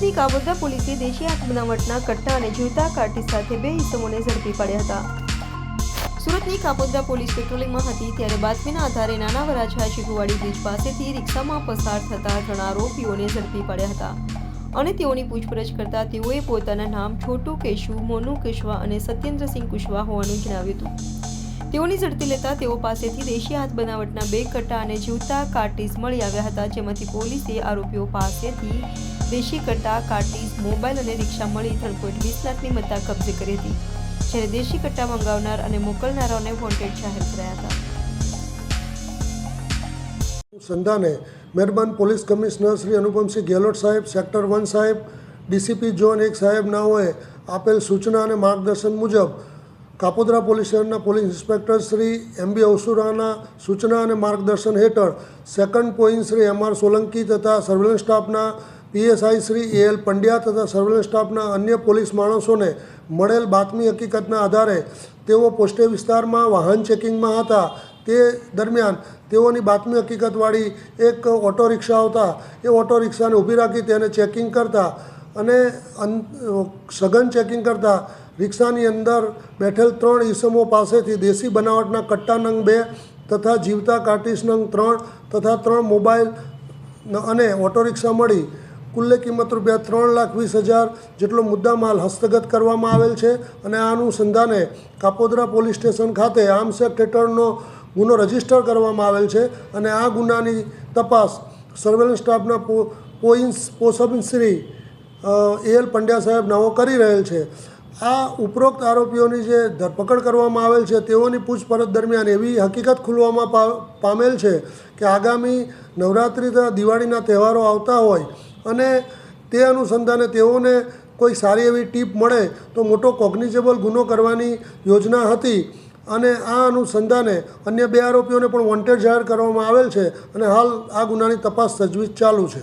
સુરતની કાબોદ્રા પોલીસે દેશી આંખ બનાવટના કટ્ટા અને જીવતા કાર્ટિસ સાથે 2 ઇસમોને ઝડપી પાડ્યા હતા। સુરતની કાબોદ્રા પોલીસ પેટ્રોલિંગમાં હતી ત્યારે બાતમીના આધારે નાના વરાછા ચીકુવાડી બ્રિજ પાસેથી રિક્ષામાં પસાર થતા 3 આરોપીઓને ઝડપી પાડ્યા હતા અને તેઓની પૂછપરછ કરતા તેઓએ પોતાના નામ છોટુ કેશુ, મોનુ કુશવા અને સત્યેન્દ્રસિંહ કુશવા હોવાનું જણાવ્યું હતું। તેઓની ઝડપી લેતા તેઓ પાસેથી દેશી હાથ બનાવટના 2 કટ્ટા અને જીવતા કાર્ટિસ મળી આવ્યા હતા, જેમાંથી પોલીસે આરોપીઓ પાસેથી દેશી કટ્ટા, કાર્ટિસ, મોબાઈલ અને રિક્ષા મળી 3.20 લાખની મત્તા કબજે કરી હતી, જ્યારે દેશી કટ્ટા મંગાવનાર અને મોકલનારાઓને વોન્ટેડ જાહેર કરાયા હતા। સંધાને મહેરબાન પોલીસ કમિશનર શ્રી અનુપમસિંહ ગેહલોત સાહેબ, સેક્ટર 1 સાહેબ, ડીસીપી ઝોન 1 સાહેબ નાઓએ આપેલ સૂચના અને માર્ગદર્શન મુજબ કાપોદ્રા પોલીસ સ્ટેશનના પોલીસ ઇન્સ્પેક્ટર શ્રી MB અવસુરાના સૂચના અને માર્ગદર્શન હેઠળ second point Shri MR Solanki તથા સર્વેલન્સ સ્ટાફના PSI શ્રી AL પંડ્યા તથા સર્વેલન્સ સ્ટાફના અન્ય પોલીસ માણસોને મળેલ બાતમી હકીકતના આધારે તેઓ પોસ્ટે વિસ્તારમાં વાહન ચેકિંગમાં હતા। તે દરમિયાન તેઓની બાતમી હકીકતવાળી એક ઓટો રિક્ષા આવતા એ ઓટો રિક્ષાને ઊભી રાખી તેને ચેકિંગ કરતા અને સઘન ચેકિંગ કરતા રિક્ષાની અંદર બેઠેલ 3 ઈસમો પાસેથી દેશી બનાવટના કટ્ટા નંગ 2 તથા જીવતા કાર્ટિસ નંગ 3 તથા 3 મોબાઈલ અને ઓટો રિક્ષા મળી કુલ્લે કિંમત ₹3,20,000 જેટલો મુદ્દામાલ હસ્તગત કરવામાં આવેલ છે અને આ અનુસંધાને કાપોદ્રા પોલીસ સ્ટેશન ખાતે આર્મ્સ એક્ટ હેઠળનો ગુનો રજીસ્ટર કરવામાં આવેલ છે અને આ ગુનાની તપાસ સર્વેલન્સ સ્ટાફના પોસબ શ્રી AL પંડ્યા સાહેબ નાઓ કરી રહેલ છે। આ ઉપરોક્ત આરોપીઓની જે ધરપકડ કરવામાં આવેલ છે તેઓની પૂછપરછ દરમિયાન એવી હકીકત ખુલવામાં પામેલ છે કે આગામી નવરાત્રિ તથા દિવાળીના તહેવારો આવતા હોય અને તે અનુસંધાને તેઓને કોઈ સારી એવી ટીપ મળે તો મોટો કોગ્નિઝેબલ ગુનો કરવાની યોજના હતી અને આ અનુસંધાને અન્ય 2 આરોપીઓને પણ વોન્ટેડ જાહેર કરવામાં આવેલ છે અને હાલ આ ગુનાની તપાસ તજવીજ ચાલુ છે।